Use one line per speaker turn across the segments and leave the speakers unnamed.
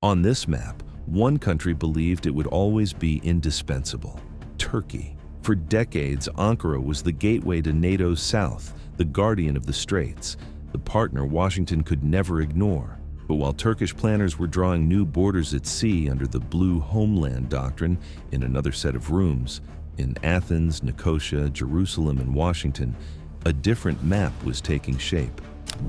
On this map, one country believed it would always be indispensable: Turkey. For decades, Ankara was the gateway to NATO's south, the guardian of the Straits, the partner Washington could never ignore. But while Turkish planners were drawing new borders at sea under the Blue Homeland doctrine in another set of rooms, in Athens, Nicosia, Jerusalem, and Washington, a different map was taking shape.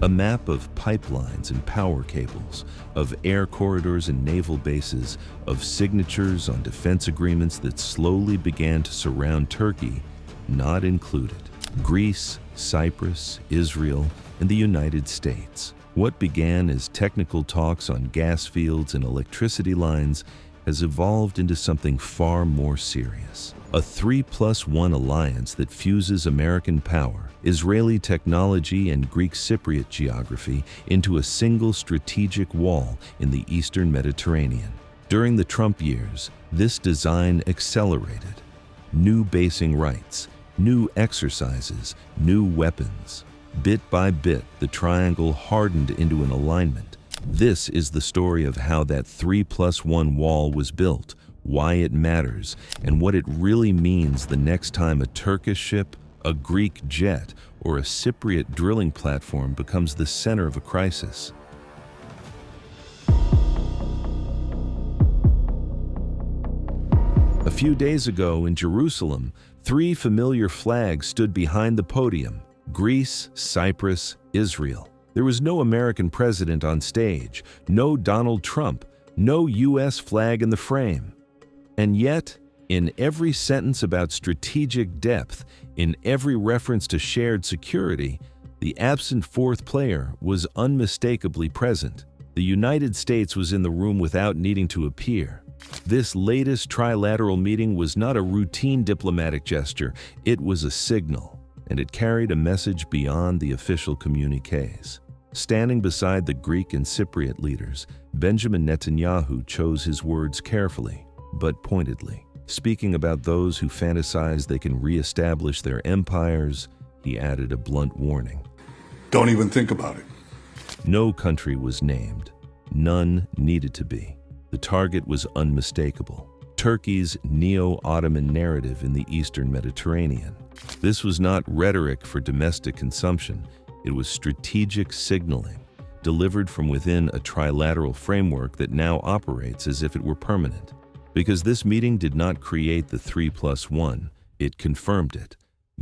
A map of pipelines and power cables, of air corridors and naval bases, of signatures on defense agreements that slowly began to surround Turkey, not included. Greece, Cyprus, Israel, and the United States. What began as technical talks on gas fields and electricity lines has evolved into something far more serious. A 3+1 alliance that fuses American power, Israeli technology, and Greek Cypriot geography into a single strategic wall in the Eastern Mediterranean. During the Trump years, this design accelerated. New basing rights, new exercises, new weapons. Bit by bit, the triangle hardened into an alignment. This is the story of how that 3+1 wall was built, why it matters, and what it really means the next time a Turkish ship, a Greek jet, or a Cypriot drilling platform becomes the center of a crisis. A few days ago in Jerusalem, three familiar flags stood behind the podium: Greece, Cyprus, Israel. There was no American president on stage, no Donald Trump, no U.S. flag in the frame. And yet, in every sentence about strategic depth, in every reference to shared security, the absent fourth player was unmistakably present. The United States was in the room without needing to appear. This latest trilateral meeting was not a routine diplomatic gesture, it was a signal, and it carried a message beyond the official communiques. Standing beside the Greek and Cypriot leaders, Benjamin Netanyahu chose his words carefully, but pointedly. Speaking about those who fantasize they can re-establish their empires, he added a blunt warning.
Don't even think about it.
No country was named. None needed to be. The target was unmistakable: Turkey's neo-Ottoman narrative in the Eastern Mediterranean. This was not rhetoric for domestic consumption. It was strategic signaling, delivered from within a trilateral framework that now operates as if it were permanent. Because this meeting did not create the 3+1, it confirmed it.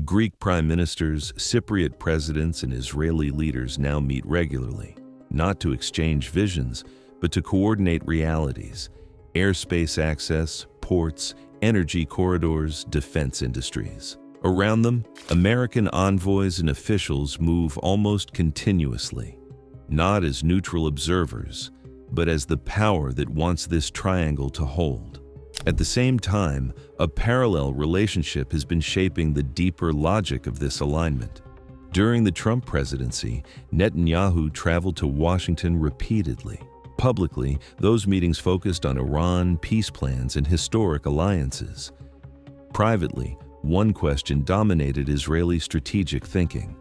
Greek prime ministers, Cypriot presidents, and Israeli leaders now meet regularly, not to exchange visions, but to coordinate realities: airspace access, ports, energy corridors, defense industries. Around them, American envoys and officials move almost continuously, not as neutral observers, but as the power that wants this triangle to hold. At the same time, a parallel relationship has been shaping the deeper logic of this alignment. During the Trump presidency, Netanyahu traveled to Washington repeatedly. Publicly, those meetings focused on Iran, peace plans, and historic alliances. Privately, one question dominated Israeli strategic thinking: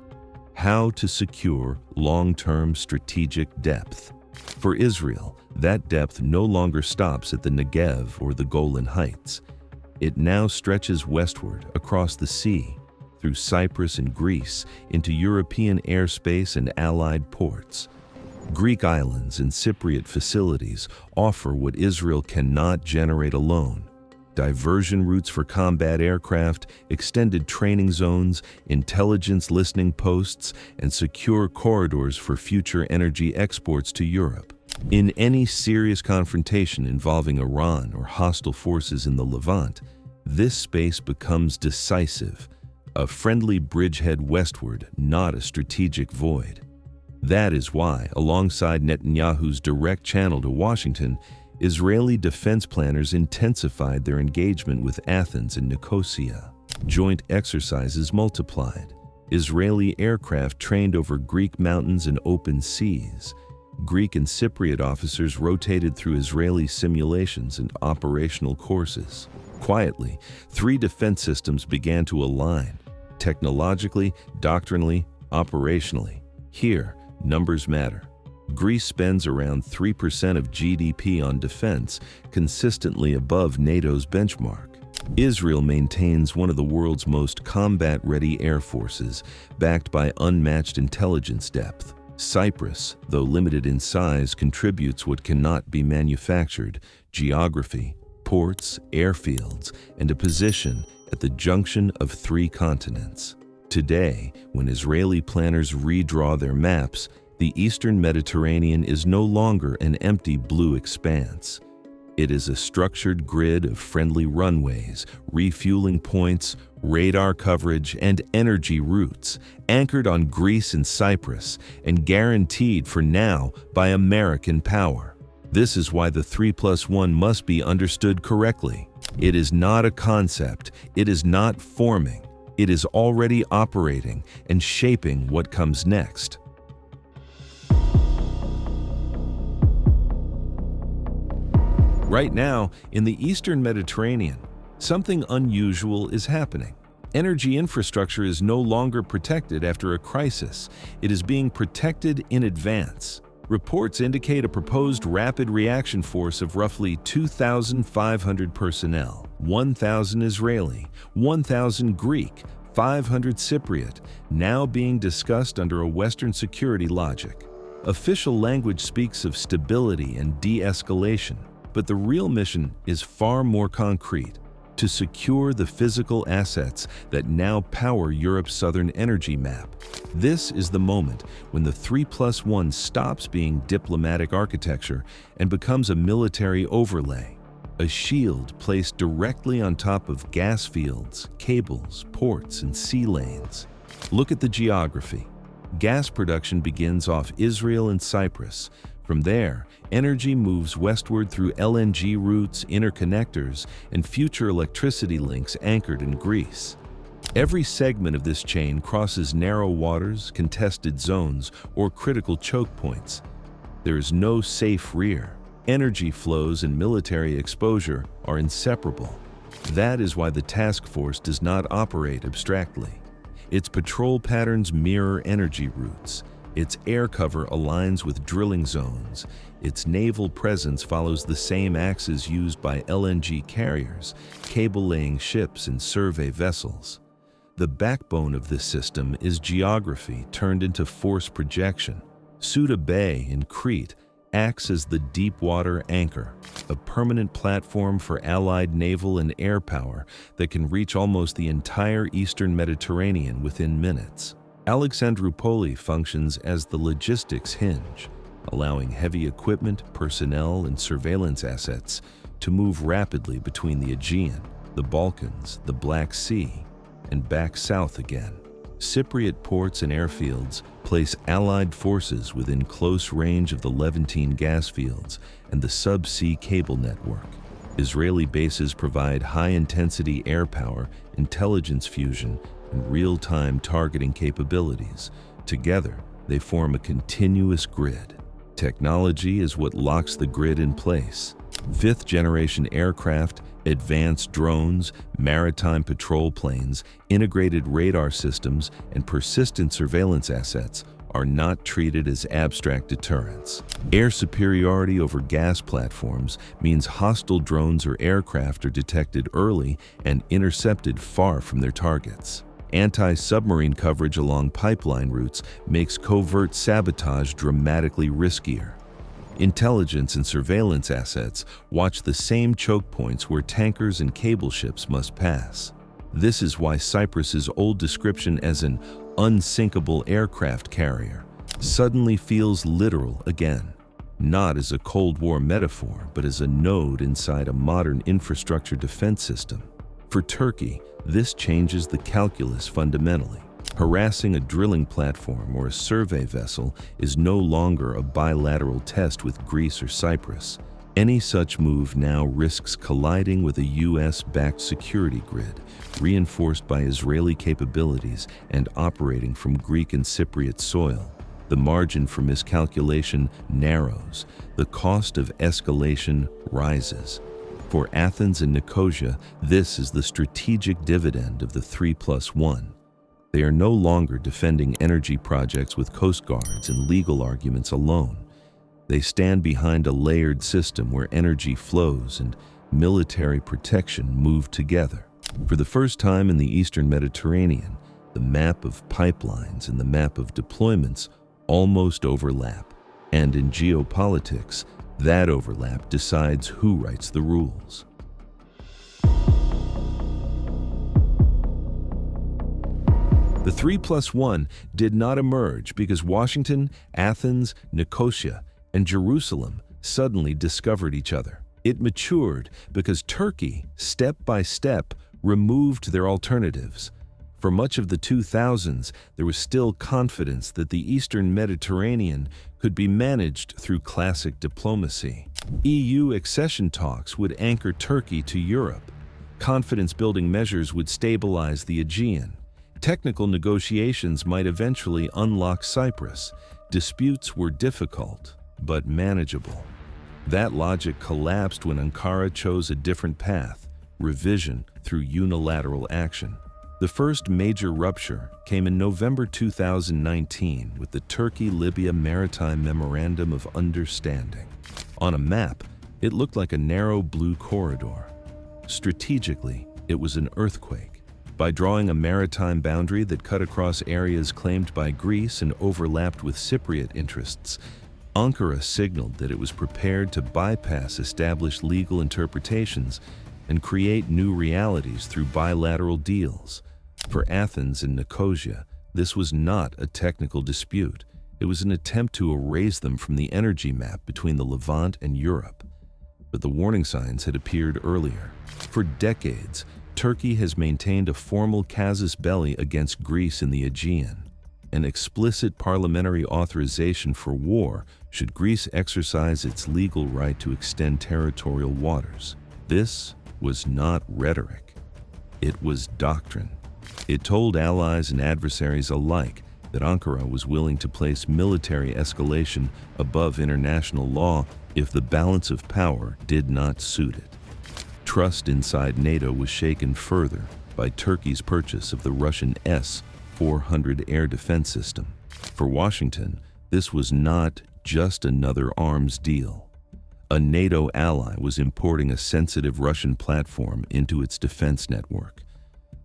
how to secure long-term strategic depth. For Israel, that depth no longer stops at the Negev or the Golan Heights. It now stretches westward across the sea, through Cyprus and Greece, into European airspace and allied ports. Greek islands and Cypriot facilities offer what Israel cannot generate alone: diversion routes for combat aircraft, extended training zones, intelligence listening posts, and secure corridors for future energy exports to Europe. In any serious confrontation involving Iran or hostile forces in the Levant, this space becomes decisive, a friendly bridgehead westward, not a strategic void. That is why, alongside Netanyahu's direct channel to Washington, Israeli defense planners intensified their engagement with Athens and Nicosia. Joint exercises multiplied. Israeli aircraft trained over Greek mountains and open seas. Greek and Cypriot officers rotated through Israeli simulations and operational courses. Quietly, three defense systems began to align: technologically, doctrinally, operationally. Here, numbers matter. Greece spends around 3% of GDP on defense, consistently above NATO's benchmark. Israel maintains one of the world's most combat-ready air forces, backed by unmatched intelligence depth. Cyprus, though limited in size, contributes what cannot be manufactured: geography, ports, airfields, and a position at the junction of 3 continents. Today, when Israeli planners redraw their maps, the Eastern Mediterranean is no longer an empty blue expanse. It is a structured grid of friendly runways, refueling points, radar coverage, and energy routes, anchored on Greece and Cyprus, and guaranteed for now by American power. This is why the 3+1 must be understood correctly. It is not a concept, it is not forming, it is already operating and shaping what comes next. Right now, in the Eastern Mediterranean, something unusual is happening. Energy infrastructure is no longer protected after a crisis. It is being protected in advance. Reports indicate a proposed rapid reaction force of roughly 2,500 personnel, 1,000 Israeli, 1,000 Greek, 500 Cypriot, now being discussed under a Western security logic. Official language speaks of stability and de-escalation. But the real mission is far more concrete: to secure the physical assets that now power Europe's southern energy map. This is the moment when the 3+1 stops being diplomatic architecture and becomes a military overlay, a shield placed directly on top of gas fields, cables, ports, and sea lanes. Look at the geography. Gas production begins off Israel and Cyprus. From there, energy moves westward through LNG routes, interconnectors, and future electricity links anchored in Greece. Every segment of this chain crosses narrow waters, contested zones, or critical choke points. There is no safe rear. Energy flows and military exposure are inseparable. That is why the task force does not operate abstractly. Its patrol patterns mirror energy routes. Its air cover aligns with drilling zones. Its naval presence follows the same axes used by LNG carriers, cable-laying ships, and survey vessels. The backbone of this system is geography turned into force projection. Souda Bay in Crete acts as the deep-water anchor, a permanent platform for Allied naval and air power that can reach almost the entire Eastern Mediterranean within minutes. Alexandroupolis functions as the logistics hinge, allowing heavy equipment, personnel, and surveillance assets to move rapidly between the Aegean, the Balkans, the Black Sea, and back south again. Cypriot ports and airfields place Allied forces within close range of the Levantine gas fields and the sub-sea cable network. Israeli bases provide high-intensity air power, intelligence fusion, and real-time targeting capabilities. Together, they form a continuous grid. Technology is what locks the grid in place. Fifth-generation aircraft, advanced drones, maritime patrol planes, integrated radar systems, and persistent surveillance assets are not treated as abstract deterrents. Air superiority over gas platforms means hostile drones or aircraft are detected early and intercepted far from their targets. Anti-submarine coverage along pipeline routes makes covert sabotage dramatically riskier. Intelligence and surveillance assets watch the same choke points where tankers and cable ships must pass. This is why Cyprus's old description as an unsinkable aircraft carrier suddenly feels literal again, not as a Cold War metaphor, but as a node inside a modern infrastructure defense system. For Turkey, this changes the calculus fundamentally. Harassing a drilling platform or a survey vessel is no longer a bilateral test with Greece or Cyprus. Any such move now risks colliding with a US-backed security grid, reinforced by Israeli capabilities and operating from Greek and Cypriot soil. The margin for miscalculation narrows. The cost of escalation rises. For Athens and Nicosia, this is the strategic dividend of the 3+1. They are no longer defending energy projects with coast guards and legal arguments alone. They stand behind a layered system where energy flows and military protection move together. For the first time in the Eastern Mediterranean, the map of pipelines and the map of deployments almost overlap. And in geopolitics, that overlap decides who writes the rules. The 3+1 did not emerge because Washington, Athens, Nicosia, and Jerusalem suddenly discovered each other. It matured because Turkey, step by step, removed their alternatives. For much of the 2000s, there was still confidence that the Eastern Mediterranean could be managed through classic diplomacy. EU accession talks would anchor Turkey to Europe. Confidence-building measures would stabilize the Aegean. Technical negotiations might eventually unlock Cyprus. Disputes were difficult, but manageable. That logic collapsed when Ankara chose a different path, revision through unilateral action. The first major rupture came in November 2019 with the Turkey-Libya Maritime Memorandum of Understanding. On a map, it looked like a narrow blue corridor. Strategically, it was an earthquake. By drawing a maritime boundary that cut across areas claimed by Greece and overlapped with Cypriot interests, Ankara signaled that it was prepared to bypass established legal interpretations and create new realities through bilateral deals. For Athens and Nicosia, this was not a technical dispute. It was an attempt to erase them from the energy map between the Levant and Europe. But the warning signs had appeared earlier. For decades, Turkey has maintained a formal casus belli against Greece in the Aegean. An explicit parliamentary authorization for war should Greece exercise its legal right to extend territorial waters. This was not rhetoric. It was doctrine. It told allies and adversaries alike that Ankara was willing to place military escalation above international law if the balance of power did not suit it. Trust inside NATO was shaken further by Turkey's purchase of the Russian S-400 air defense system. For Washington, this was not just another arms deal. A NATO ally was importing a sensitive Russian platform into its defense network.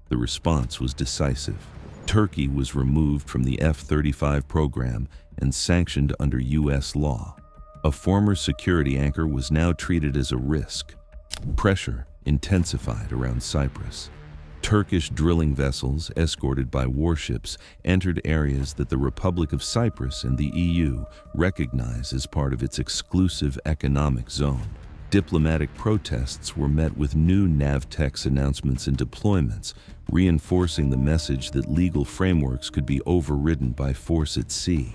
The response was decisive. Turkey was removed from the F-35 program and sanctioned under U.S. law. A former security anchor was now treated as a risk. Pressure intensified around Cyprus. Turkish drilling vessels, escorted by warships, entered areas that the Republic of Cyprus and the EU recognize as part of its exclusive economic zone. Diplomatic protests were met with new NAVTEX announcements and deployments, reinforcing the message that legal frameworks could be overridden by force at sea.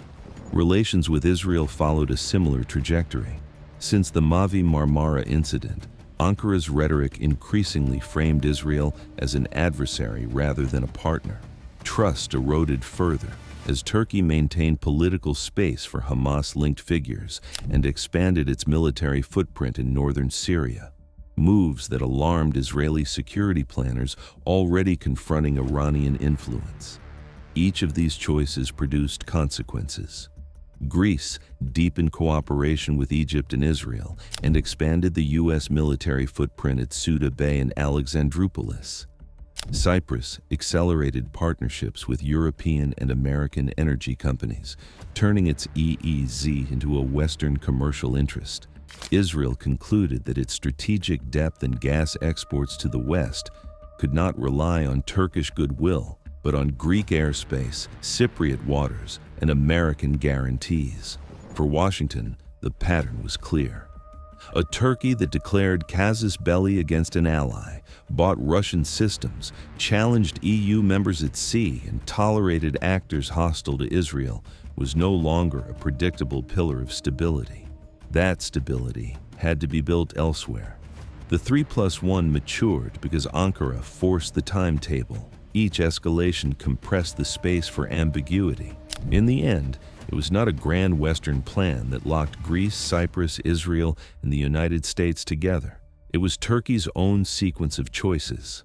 Relations with Israel followed a similar trajectory. Since the Mavi Marmara incident, Ankara's rhetoric increasingly framed Israel as an adversary rather than a partner. Trust eroded further as Turkey maintained political space for Hamas-linked figures and expanded its military footprint in northern Syria, moves that alarmed Israeli security planners already confronting Iranian influence. Each of these choices produced consequences. Greece deepened cooperation with Egypt and Israel and expanded the U.S. military footprint at Souda Bay and Alexandroupolis. Cyprus accelerated partnerships with European and American energy companies, turning its EEZ into a Western commercial interest. Israel concluded that its strategic depth and gas exports to the West could not rely on Turkish goodwill, but on Greek airspace, Cypriot waters, and American guarantees. For Washington, the pattern was clear. A Turkey that declared casus belli against an ally, bought Russian systems, challenged EU members at sea, and tolerated actors hostile to Israel was no longer a predictable pillar of stability. That stability had to be built elsewhere. The 3+1 matured because Ankara forced the timetable. Each escalation compressed the space for ambiguity. In the end, it was not a grand Western plan that locked Greece, Cyprus, Israel, and the United States together. It was Turkey's own sequence of choices.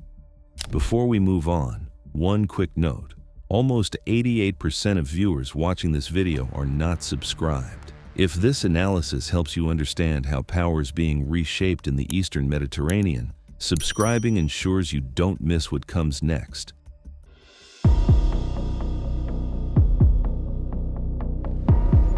Before we move on, one quick note. Almost 88% of viewers watching this video are not subscribed. If this analysis helps you understand how power is being reshaped in the Eastern Mediterranean, subscribing ensures you don't miss what comes next.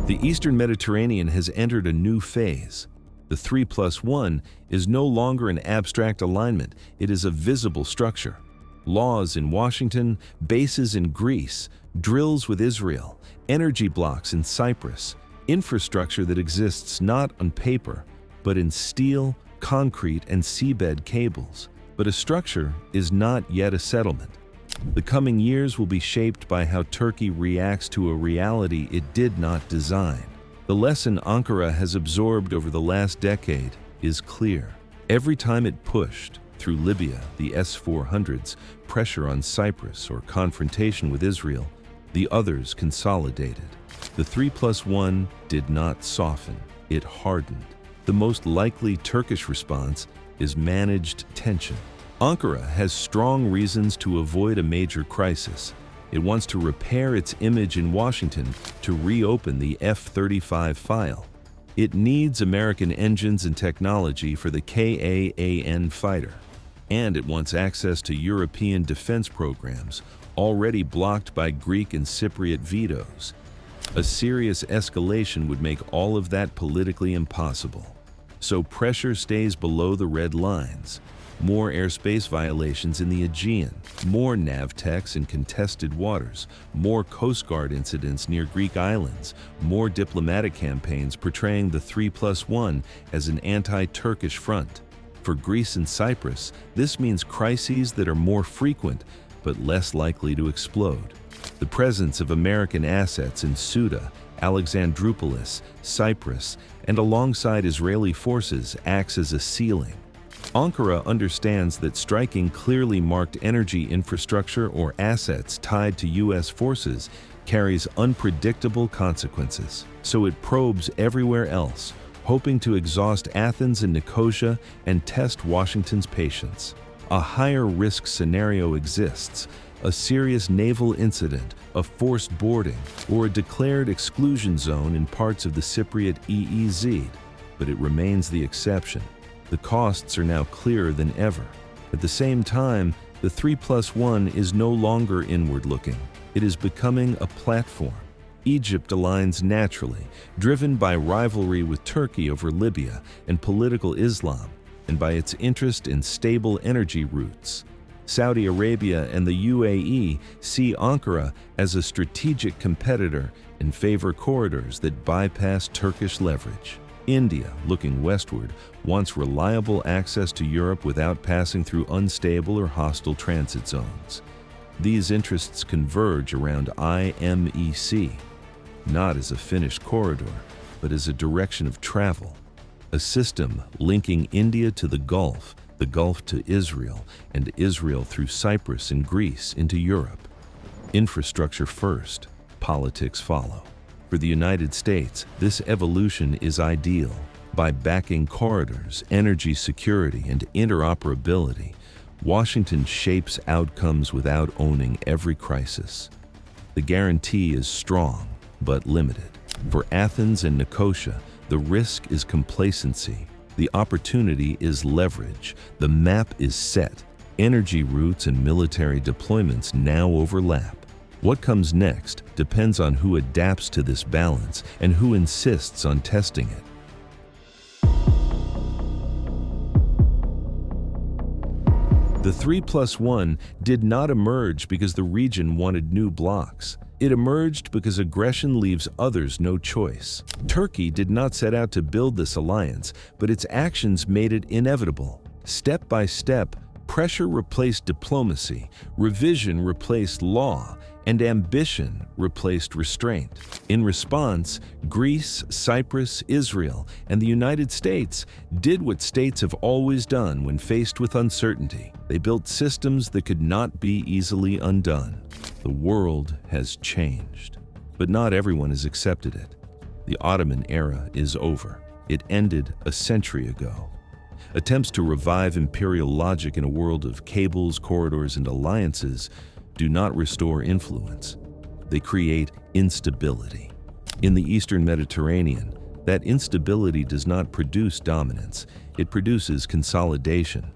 The Eastern Mediterranean has entered a new phase. The 3+1 is no longer an abstract alignment, it is a visible structure. Laws in Washington, bases in Greece, drills with Israel, energy blocks in Cyprus, infrastructure that exists not on paper, but in steel, concrete, and seabed cables. But a structure is not yet a settlement. The coming years will be shaped by how Turkey reacts to a reality it did not design. The lesson Ankara has absorbed over the last decade is clear. Every time it pushed, through Libya, the S-400s, pressure on Cyprus, or confrontation with Israel, the others consolidated. The 3+1 did not soften, it hardened. The most likely Turkish response is managed tension. Ankara has strong reasons to avoid a major crisis. It wants to repair its image in Washington to reopen the F-35 file. It needs American engines and technology for the Ka-an fighter. And it wants access to European defense programs, already blocked by Greek and Cypriot vetoes. A serious escalation would make all of that politically impossible. So pressure stays below the red lines. More airspace violations in the Aegean, more NAVTEX in contested waters, more Coast Guard incidents near Greek islands, more diplomatic campaigns portraying the 3+1 as an anti-Turkish front. For Greece and Cyprus, this means crises that are more frequent but less likely to explode. The presence of American assets in Souda, Alexandroupolis, Cyprus, and alongside Israeli forces acts as a ceiling. Ankara understands that striking clearly marked energy infrastructure or assets tied to U.S. forces carries unpredictable consequences. So it probes everywhere else, hoping to exhaust Athens and Nicosia and test Washington's patience. A higher risk scenario exists, a serious naval incident, a forced boarding, or a declared exclusion zone in parts of the Cypriot EEZ, but it remains the exception. The costs are now clearer than ever. At the same time, the 3+1 is no longer inward-looking. It is becoming a platform. Egypt aligns naturally, driven by rivalry with Turkey over Libya and political Islam, and by its interest in stable energy routes. Saudi Arabia and the UAE see Ankara as a strategic competitor and favor corridors that bypass Turkish leverage. India, looking westward, wants reliable access to Europe without passing through unstable or hostile transit zones. These interests converge around IMEC, not as a finished corridor, but as a direction of travel, a system linking India to the Gulf to Israel, and Israel through Cyprus and Greece into Europe. Infrastructure first, politics follow. For the United States, this evolution is ideal. By backing corridors, energy security, and interoperability, Washington shapes outcomes without owning every crisis. The guarantee is strong, but limited. For Athens and Nicosia, the risk is complacency. The opportunity is leverage. The map is set. Energy routes and military deployments now overlap. What comes next depends on who adapts to this balance and who insists on testing it. The 3+1 did not emerge because the region wanted new blocks. It emerged because aggression leaves others no choice. Turkey did not set out to build this alliance, but its actions made it inevitable. Step by step, pressure replaced diplomacy, revision replaced law, and ambition replaced restraint. In response, Greece, Cyprus, Israel, and the United States did what states have always done when faced with uncertainty. They built systems that could not be easily undone. The world has changed, but not everyone has accepted it. The Ottoman era is over. It ended a century ago. Attempts to revive imperial logic in a world of cables, corridors, and alliances do not restore influence. They create instability. In the Eastern Mediterranean, That instability does not produce dominance, it produces consolidation.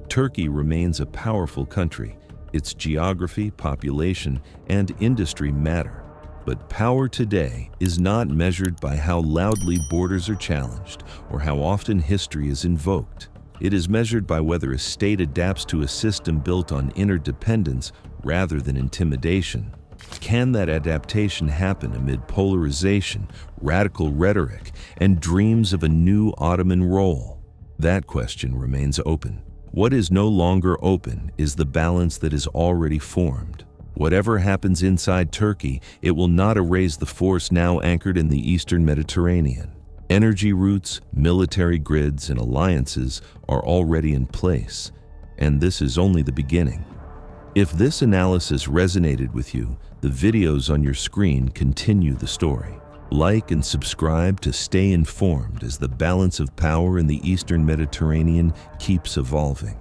Turkey remains a powerful country. Its geography, population, and industry matter. But power today is not measured by how loudly borders are challenged or how often history is invoked. It is measured by whether a state adapts to a system built on interdependence rather than intimidation. Can that adaptation happen amid polarization, radical rhetoric, and dreams of a new Ottoman role? That question remains open. What is no longer open is the balance that is already formed. Whatever happens inside Turkey, it will not erase the force now anchored in the Eastern Mediterranean. Energy routes, military grids, and alliances are already in place, and this is only the beginning. If this analysis resonated with you, the videos on your screen continue the story. Like and subscribe to stay informed as the balance of power in the Eastern Mediterranean keeps evolving.